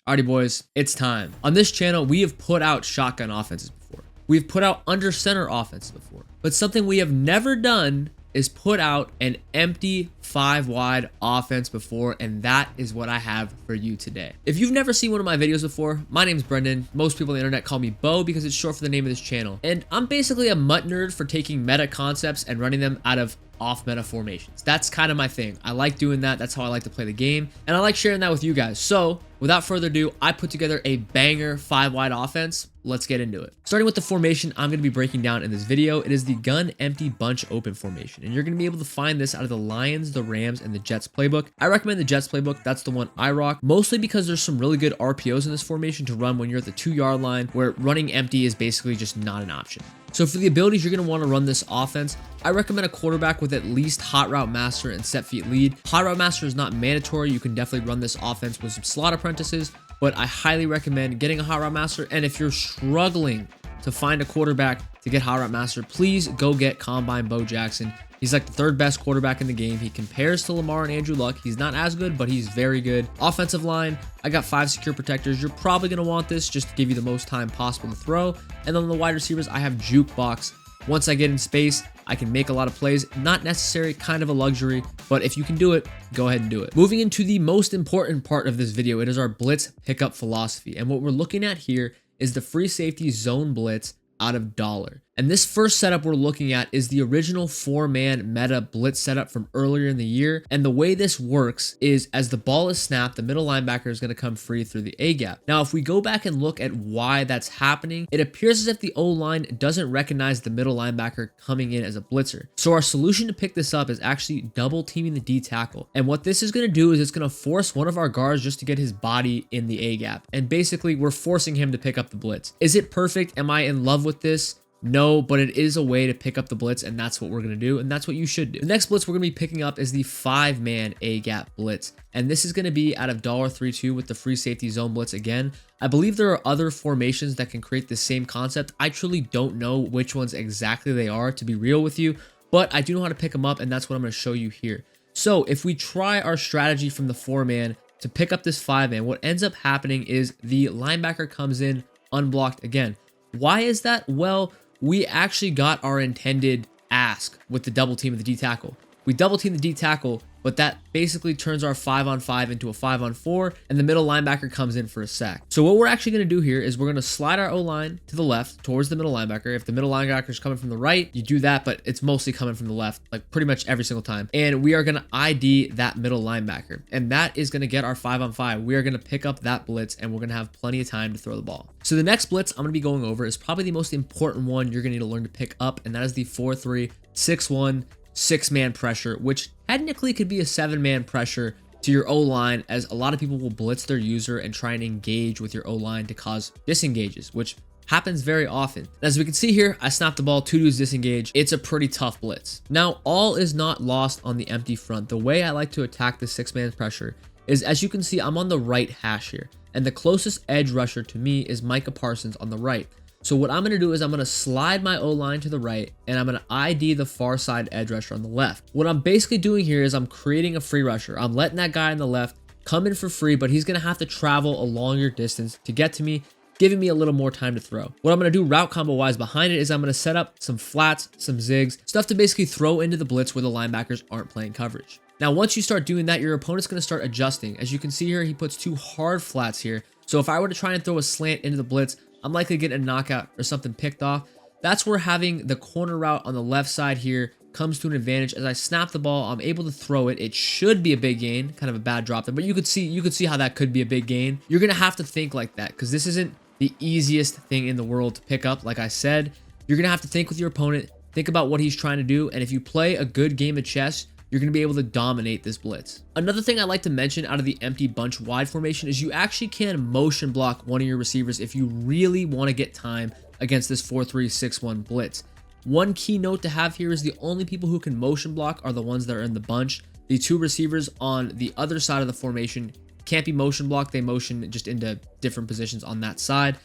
Alrighty boys, it's time. On this channel, we have put out shotgun offenses before. We've put out under center offenses before. But something we have never done is put out an empty 5-wide offense before, and that is what I have for you today. If you've never seen one of my videos before, my name's Brendan. Most people on the internet call me Bo because it's short for the name of this channel. And I'm basically a mutt nerd for taking meta concepts and running them out of off-meta formations. That's kind of my thing. I like doing that. That's how I like to play the game. And I like sharing that with you guys. So without further ado, I put together a banger 5-wide offense. Let's get into it. Starting with the formation I'm going to be breaking down in this video, it is the gun empty bunch open formation. And you're going to be able to find this out of the Lions, the Rams, and the Jets playbook. I recommend the Jets playbook. That's the one I rock, mostly because there's some really good RPOs in this formation to run when you're at the 2-yard line, where running empty is basically just not an option. So for the abilities you're going to want to run this offense, I recommend a quarterback with at least Hot Route Master and Set Feet Lead. Hot Route Master is not mandatory. You can definitely run this offense with some slot apprentices, but I highly recommend getting a Hot Route Master. And if you're struggling to find a quarterback to get Hot Route Master, please go get Combine Bo Jackson. He's like the third best quarterback in the game. He compares to Lamar and Andrew Luck. He's not as good, but he's very good. Offensive line, I got 5 secure protectors. You're probably going to want this just to give you the most time possible to throw. And then on the wide receivers, I have Jukebox. Once I get in space, I can make a lot of plays. Not necessary, kind of a luxury, but if you can do it, go ahead and do it. Moving into the most important part of this video, it is our blitz pickup philosophy. And what we're looking at here is the free safety zone blitz out of dollar. And this first setup we're looking at is the original 4-man meta blitz setup from earlier in the year. And the way this works is as the ball is snapped, the middle linebacker is going to come free through the A gap. Now, if we go back and look at why that's happening, it appears as if the O-line doesn't recognize the middle linebacker coming in as a blitzer. So our solution to pick this up is actually double teaming the D tackle. And what this is going to do is it's going to force one of our guards just to get his body in the A gap. And basically we're forcing him to pick up the blitz. Is it perfect? Am I in love with this? No, but it is a way to pick up the blitz, and that's what we're going to do, and that's what you should do. The next blitz we're going to be picking up is the 5-man A-gap blitz, and this is going to be out of $32 with the free safety zone blitz again. I believe there are other formations that can create the same concept. I truly don't know which ones exactly they are, to be real with you, but I do know how to pick them up, and that's what I'm going to show you here. So if we try our strategy from the 4-man to pick up this 5-man, what ends up happening is the linebacker comes in unblocked again. Why is that? Well, we actually got our intended ask with the double team of the D tackle. We double team the D tackle, but that basically turns our 5-on-5 into a 5-on-4, and the middle linebacker comes in for a sack. So what we're actually going to do here is we're going to slide our O-line to the left towards the middle linebacker. If the middle linebacker is coming from the right, you do that, but it's mostly coming from the left, like pretty much every single time. And we are going to ID that middle linebacker, and that is going to get our 5-on-5. We are going to pick up that blitz, and we're going to have plenty of time to throw the ball. So the next blitz I'm going to be going over is probably the most important one you're going to need to learn to pick up, and that is the 4-3, 6-1, 6-man pressure, which technically could be a 7-man pressure to your O-line, as a lot of people will blitz their user and try and engage with your O-line to cause disengages, which happens very often. As we can see here, I snapped the ball, 2 dudes disengage. It's a pretty tough blitz. Now, all is not lost on the empty front. The way I like to attack the 6-man pressure is, as you can see, I'm on the right hash here, and the closest edge rusher to me is Micah Parsons on the right. So what I'm going to do is I'm going to slide my O-line to the right, and I'm going to ID the far side edge rusher on the left. What I'm basically doing here is I'm creating a free rusher. I'm letting that guy on the left come in for free, but he's going to have to travel a longer distance to get to me, giving me a little more time to throw. What I'm going to do route combo wise behind it is I'm going to set up some flats, some zigs, stuff to basically throw into the blitz where the linebackers aren't playing coverage. Now, once you start doing that, your opponent's going to start adjusting. As you can see here, he puts 2 hard flats here. So if I were to try and throw a slant into the blitz, I'm likely to get a knockout or something picked off. That's where having the corner route on the left side here comes to an advantage. As I snap the ball, I'm able to throw it. It should be a big gain, kind of a bad drop there, but you could see how that could be a big gain. You're going to have to think like that, because this isn't the easiest thing in the world to pick up. Like I said, you're going to have to think with your opponent, think about what he's trying to do, and if you play a good game of chess, you're going to be able to dominate this blitz. Another thing I like to mention out of the empty bunch wide formation is you actually can motion block one of your receivers if you really want to get time against this 4-3, 6-1 blitz. One key note to have here is the only people who can motion block are the ones that are in the bunch. The 2 receivers on the other side of the formation can't be motion blocked. They motion just into different positions on that side.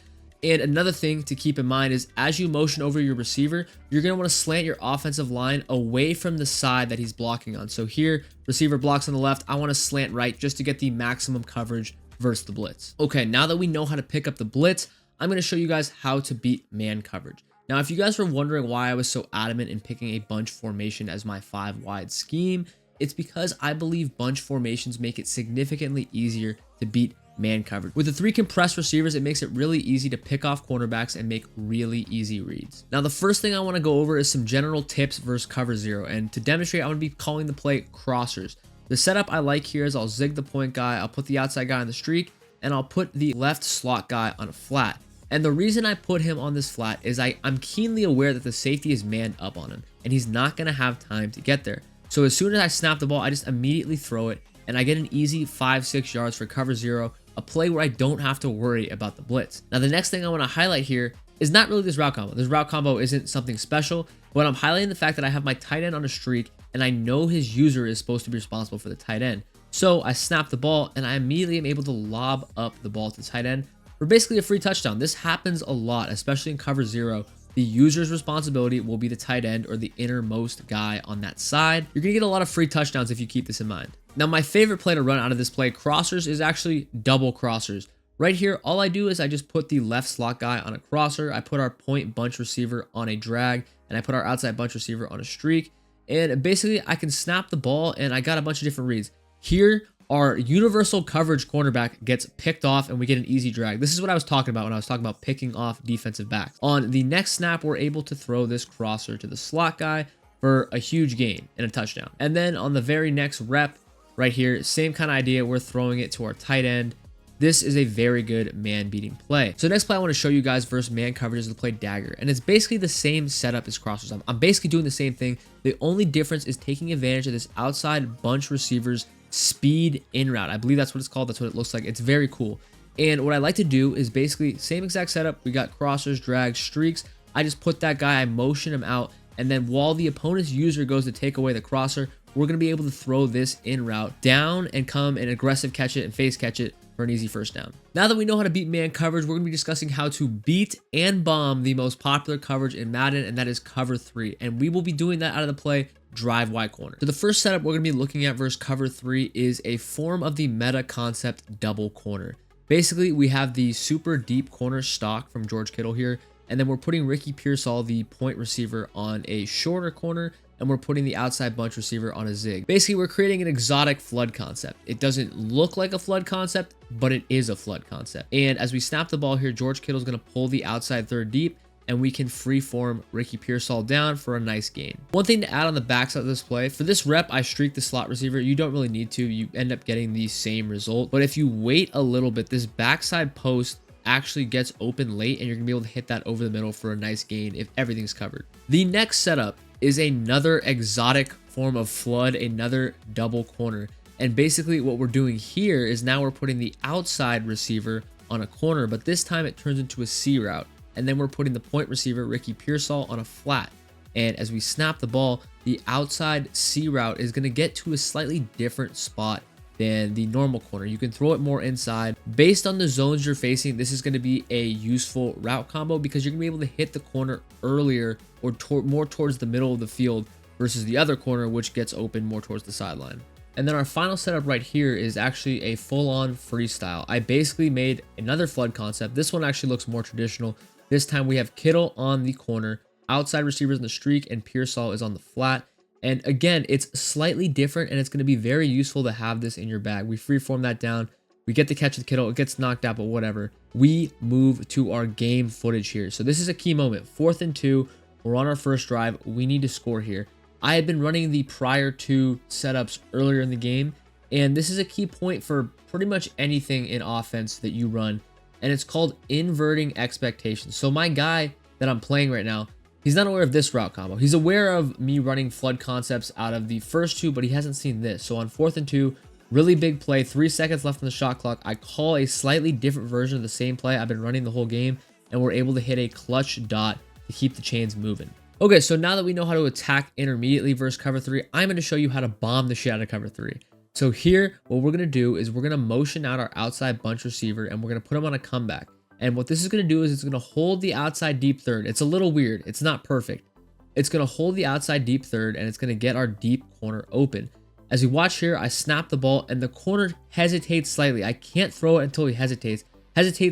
And another thing to keep in mind is as you motion over your receiver, you're going to want to slant your offensive line away from the side that he's blocking on. So here, receiver blocks on the left. I want to slant right just to get the maximum coverage versus the blitz. Okay, now that we know how to pick up the blitz, I'm going to show you guys how to beat man coverage. Now, if you guys were wondering why I was so adamant in picking a bunch formation as my 5-wide scheme, it's because I believe bunch formations make it significantly easier to beat man coverage. With the 3 compressed receivers, it makes it really easy to pick off cornerbacks and make really easy reads. Now, the first thing I want to go over is some general tips versus cover 0. And to demonstrate, I'm going to be calling the play crossers. The setup I like here is I'll zig the point guy, I'll put the outside guy on the streak, and I'll put the left slot guy on a flat. And the reason I put him on this flat is I'm keenly aware that the safety is manned up on him, and he's not going to have time to get there. So as soon as I snap the ball, I just immediately throw it, and I get an easy 5-6 yards for cover 0, a play where I don't have to worry about the blitz. Now, the next thing I want to highlight here is not really this route combo. This route combo isn't something special, but I'm highlighting the fact that I have my tight end on a streak, and I know his user is supposed to be responsible for the tight end. So I snap the ball, and I immediately am able to lob up the ball to the tight end for basically a free touchdown. This happens a lot, especially in cover 0. The user's responsibility will be the tight end or the innermost guy on that side. You're going to get a lot of free touchdowns if you keep this in mind. Now, my favorite play to run out of this play, crossers, is actually double crossers. Right here, all I do is I just put the left slot guy on a crosser, I put our point bunch receiver on a drag, and I put our outside bunch receiver on a streak. And basically, I can snap the ball, and I got a bunch of different reads. Here, our universal coverage cornerback gets picked off and we get an easy drag. This is what I was talking about when I was talking about picking off defensive backs. On the next snap, we're able to throw this crosser to the slot guy for a huge gain and a touchdown. And then on the very next rep right here, same kind of idea. We're throwing it to our tight end. This is a very good man beating play. So next play I want to show you guys versus man coverage is the play dagger. And it's basically the same setup as crossers. I'm basically doing the same thing. The only difference is taking advantage of this outside bunch receivers speed in route. I believe that's what it's called. That's what it looks like. It's very cool. And what I like to do is basically same exact setup. We got crossers, drags, streaks. I just put that guy, I motion him out. And then while the opponent's user goes to take away the crosser, we're going to be able to throw this in route down and come and aggressive catch it and face catch it for an easy first down. Now that we know how to beat man coverage, we're going to be discussing how to beat and bomb the most popular coverage in Madden, and that is cover 3. And we will be doing that out of the play drive wide corner. So the first setup we're going to be looking at versus cover 3 is a form of the meta concept double corner. Basically, we have the super deep corner stock from George Kittle here, and then we're putting Ricky Pearsall, the point receiver, on a shorter corner, and we're putting the outside bunch receiver on a zig. Basically, we're creating an exotic flood concept. It doesn't look like a flood concept, but it is a flood concept. And as we snap the ball here, George Kittle is going to pull the outside third deep, and we can freeform Ricky Pearsall down for a nice gain. One thing to add on the backside of this play, for this rep, I streak the slot receiver. You don't really need to. You end up getting the same result. But if you wait a little bit, this backside post actually gets open late, and you're going to be able to hit that over the middle for a nice gain if everything's covered. The next setup is another exotic form of flood, another double corner. And basically what we're doing here is now we're putting the outside receiver on a corner, but this time it turns into a C route. And then we're putting the point receiver, Ricky Pearsall, on a flat. And as we snap the ball, the outside C route is going to get to a slightly different spot than the normal corner. You can throw it more inside. Based on the zones you're facing, this is going to be a useful route combo because you're going to be able to hit the corner earlier or more towards the middle of the field versus the other corner, which gets open more towards the sideline. And then our final setup right here is actually a full-on freestyle. I basically made another flood concept. This one actually looks more traditional. This time we have Kittle on the corner, outside receivers in the streak, and Pearsall is on the flat. And again, it's slightly different, and it's going to be very useful to have this in your bag. We freeform that down. We get the catch with Kittle. It gets knocked out, but whatever. We move to our game footage here. So this is a key moment. 4th and 2. We're on our first drive. We need to score here. I had been running the prior 2 setups earlier in the game, and this is a key point for pretty much anything in offense that you run, and it's called inverting expectations. So my guy that I'm playing right now, he's not aware of this route combo. He's aware of me running flood concepts out of the first 2, but he hasn't seen this. So on 4th and 2, really big play, 3 seconds left on the shot clock. I call a slightly different version of the same play I've been running the whole game, and we're able to hit a clutch dot to keep the chains moving. Okay, so now that we know how to attack intermediately versus cover 3, I'm going to show you how to bomb the shit out of cover 3. So here, what we're going to do is we're going to motion out our outside bunch receiver, and we're going to put him on a comeback. And what this is going to do is it's going to hold the outside deep third. It's a little weird. It's not perfect. It's going to hold the outside deep third, and it's going to get our deep corner open. As we watch here, I snap the ball and the corner hesitates slightly. I can't throw it until he hesitates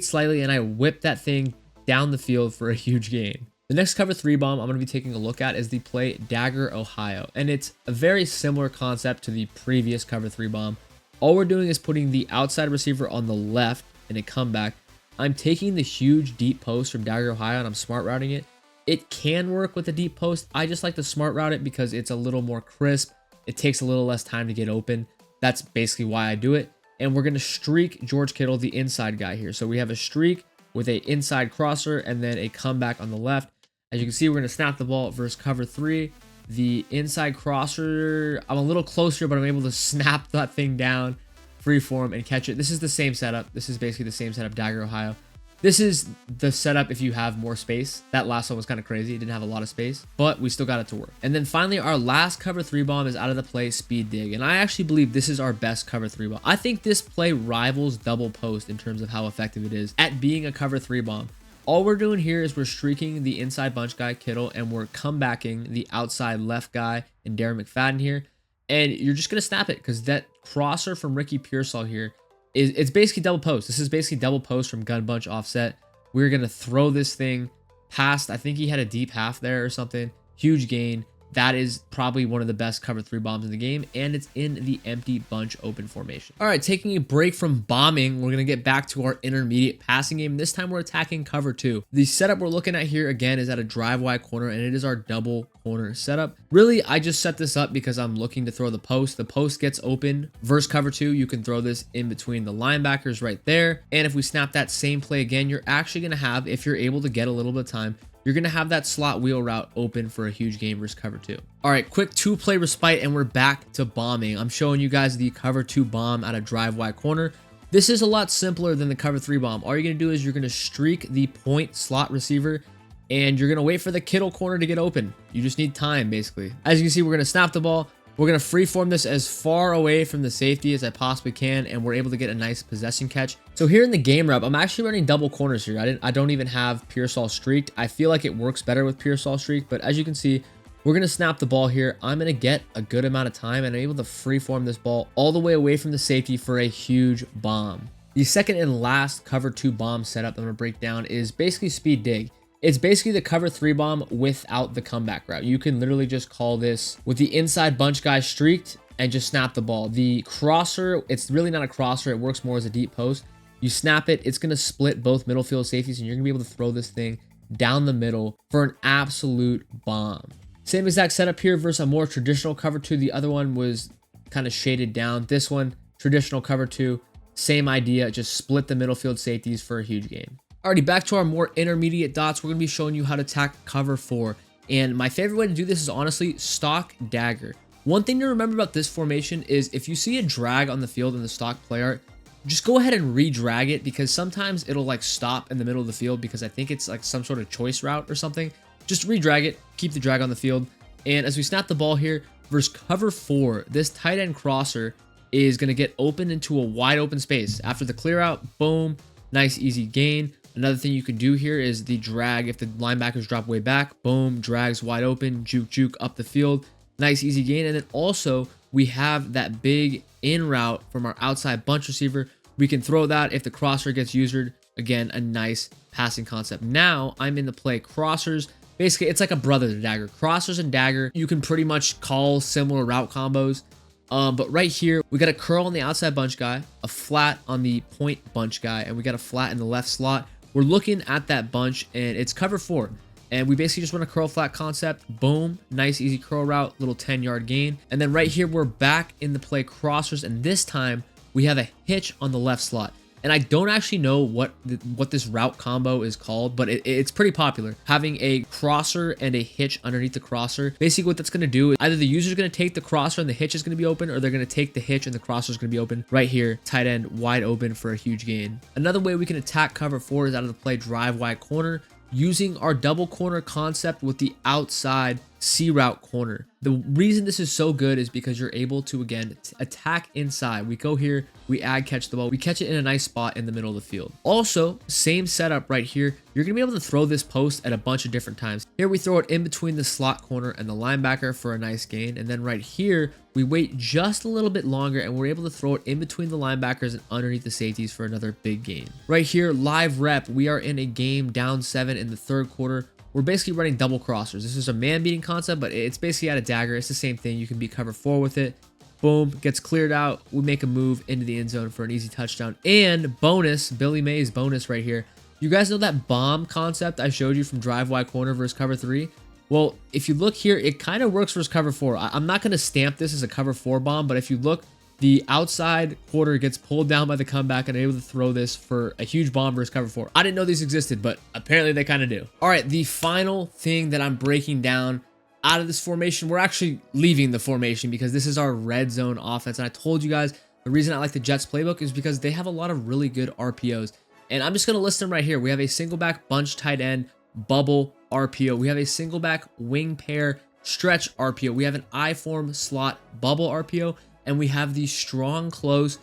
slightly, and I whip that thing down the field for a huge gain. The next cover 3 bomb I'm going to be taking a look at is the play Dagger Ohio, and it's a very similar concept to the previous cover 3 bomb. All we're doing is putting the outside receiver on the left in a comeback. I'm taking the huge deep post from Dagger Ohio and I'm smart routing it. It can work with the deep post. I just like to smart route it because it's a little more crisp. It takes a little less time to get open. That's basically why I do it. And we're going to streak George Kittle, the inside guy here. So we have a streak with a inside crosser and then a comeback on the left. As you can see, we're going to snap the ball versus cover 3. The inside crosser, I'm a little closer, but I'm able to snap that thing down, freeform, and catch it. This is the same setup. This is basically the same setup, Dagger Ohio. This is the setup if you have more space. That last one was kind of crazy. It didn't have a lot of space, but we still got it to work. And then finally, our last cover 3 bomb is out of the play Speed Dig. And I actually believe this is our best cover 3 bomb. I think this play rivals double post in terms of how effective it is at being a cover 3 bomb. All we're doing here is we're streaking the inside bunch guy, Kittle, and we're comebacking the outside left guy and Darren McFadden here. And you're just going to snap it because that crosser from Ricky Pearsall here, it's basically double post. This is basically double post from gun bunch offset. We're going to throw this thing past, I think he had a deep half there or something. Huge gain. That is probably one of the best cover 3 bombs in the game, and it's in the empty bunch open formation. All right, taking a break from bombing, we're going to get back to our intermediate passing game. This time we're attacking cover 2. The setup we're looking at here, again, is at a drive wide corner, and it is our double corner setup. Really, I just set this up because I'm looking to throw the post. The post gets open versus cover 2. You can throw this in between the linebackers right there, and if we snap that same play again, you're actually going to have, if you're able to get a little bit of time, you're going to have that slot wheel route open for a huge game versus cover 2. All right, quick 2-play respite, and we're back to bombing. I'm showing you guys the cover 2 bomb at a drive wide corner. This is a lot simpler than the cover 3 bomb. All you're going to do is you're going to streak the point slot receiver, and you're going to wait for the Kittle corner to get open. You just need time, basically. As you can see, we're going to snap the ball. We're going to freeform this as far away from the safety as I possibly can, and we're able to get a nice possession catch. So here in the game rep, I'm actually running double corners here. I don't even have Pearsall streaked. I feel like it works better with Pearsall streaked, but as you can see, we're going to snap the ball here. I'm going to get a good amount of time, and I'm able to freeform this ball all the way away from the safety for a huge bomb. The second and last cover 2 bomb setup I'm going to break down is basically Speed Dig. It's basically the cover 3 bomb without the comeback route. You can literally just call this with the inside bunch guy streaked and just snap the ball. The crosser, it's really not a crosser. It works more as a deep post. You snap it, it's going to split both middle field safeties, and you're going to be able to throw this thing down the middle for an absolute bomb. Same exact setup here versus a more traditional cover 2. The other one was kind of shaded down. This one, traditional cover 2, same idea, just split the middle field safeties for a huge game. Alrighty, back to our more intermediate dots. We're going to be showing you how to attack cover 4. And my favorite way to do this is honestly stock dagger. One thing to remember about this formation is if you see a drag on the field in the stock play art, just go ahead and re-drag it because sometimes it'll like stop in the middle of the field because I think it's like some sort of choice route or something. Just re-drag it, keep the drag on the field. And as we snap the ball here versus cover 4, this tight end crosser is going to get open into a wide open space. After the clear out, boom, nice easy gain. Another thing you can do here is the drag. If the linebackers drop way back, boom, drags wide open, juke up the field. Nice, easy gain. And then also we have that big in route from our outside bunch receiver. We can throw that if the crosser gets usered. Again, a nice passing concept. Now I'm in the play crossers. Basically, it's like a brother to dagger. Crossers and dagger, you can pretty much call similar route combos. But right here, we got a curl on the outside bunch guy, a flat on the point bunch guy, and we got a flat in the left slot. We're looking at that bunch, and it's cover 4. And we basically just run a curl flat concept. Boom. Nice, easy curl route. Little 10-yard gain. And then right here, we're back in the play crossers. And this time, we have a hitch on the left slot. And I don't actually know what this route combo is called, but it's pretty popular. Having a crosser and a hitch underneath the crosser. Basically, what that's going to do is either the user is going to take the crosser and the hitch is going to be open, or they're going to take the hitch and the crosser is going to be open. Right here, tight end wide open for a huge gain. Another way we can attack cover 4 is out of the play drive wide corner, using our double corner concept with the outside C route corner. The reason this is so good is because you're able to, again, attack inside. We go here, we catch the ball, we catch it in a nice spot in the middle of the field. Also, same setup right here. You're gonna be able to throw this post at a bunch of different times. Here we throw it in between the slot corner and the linebacker for a nice gain. And then right here, we wait just a little bit longer and we're able to throw it in between the linebackers and underneath the safeties for another big gain. Right here, live rep, we are in a game down 7 in the third quarter. We're basically running double crossers. This is a man beating concept, but it's basically at a dagger. It's the same thing. You can be cover 4 with it. Boom, gets cleared out. We make a move into the end zone for an easy touchdown. And bonus, Billy Mays bonus right here. You guys know that bomb concept I showed you from drive wide corner versus cover 3? Well, if you look here, it kind of works versus cover 4. I'm not going to stamp this as a cover 4 bomb, but if you look, the outside quarter gets pulled down by the comeback and able to throw this for a huge bomb versus cover 4. I didn't know these existed, but apparently they kind of do. All right, the final thing that I'm breaking down out of this formation, we're actually leaving the formation because this is our red zone offense. And I told you guys the reason I like the Jets playbook is because they have a lot of really good RPOs. And I'm just going to list them right here. We have a single back bunch tight end bubble RPO. We have a single back wing pair stretch RPO. We have an I form slot bubble RPO. And we have the strong close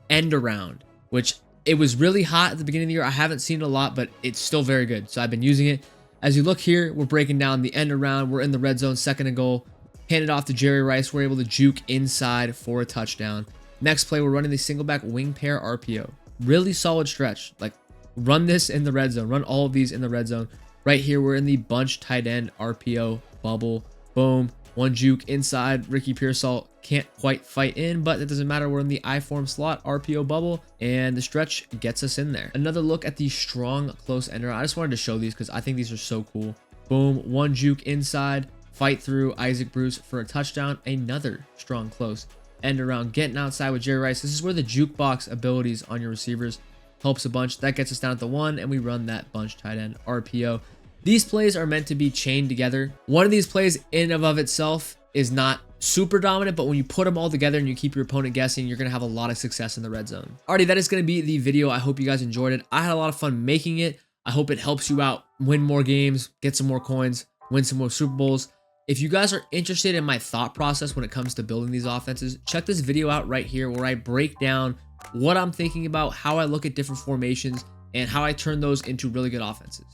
end around, which it was really hot at the beginning of the year. I haven't seen it a lot, but it's still very good. So I've been using it. As you look here, we're breaking down the end around. We're in the red zone, second and goal. Hand it off to Jerry Rice. We're able to juke inside for a touchdown. Next play, we're running the single back wing pair RPO. Really solid stretch. Like, run this in the red zone. Run all of these in the red zone. Right here, we're in the bunch tight end RPO bubble. Boom. One juke inside. Ricky Pearsall can't quite fight in, but it doesn't matter. We're in the I-form slot RPO bubble, and the stretch gets us in there. Another look at the strong close ender. I just wanted to show these because I think these are so cool. Boom. One juke inside. Fight through Isaac Bruce for a touchdown. Another strong close end around. Getting outside with Jerry Rice. This is where the jukebox abilities on your receivers helps a bunch. That gets us down at the 1, and we run that bunch tight end RPO. These plays are meant to be chained together. One of these plays in and of itself is not super dominant, but when you put them all together and you keep your opponent guessing, you're going to have a lot of success in the red zone. Alrighty, that is going to be the video. I hope you guys enjoyed it. I had a lot of fun making it. I hope it helps you out, win more games, get some more coins, win some more Super Bowls. If you guys are interested in my thought process when it comes to building these offenses, check this video out right here where I break down what I'm thinking about, how I look at different formations, and how I turn those into really good offenses.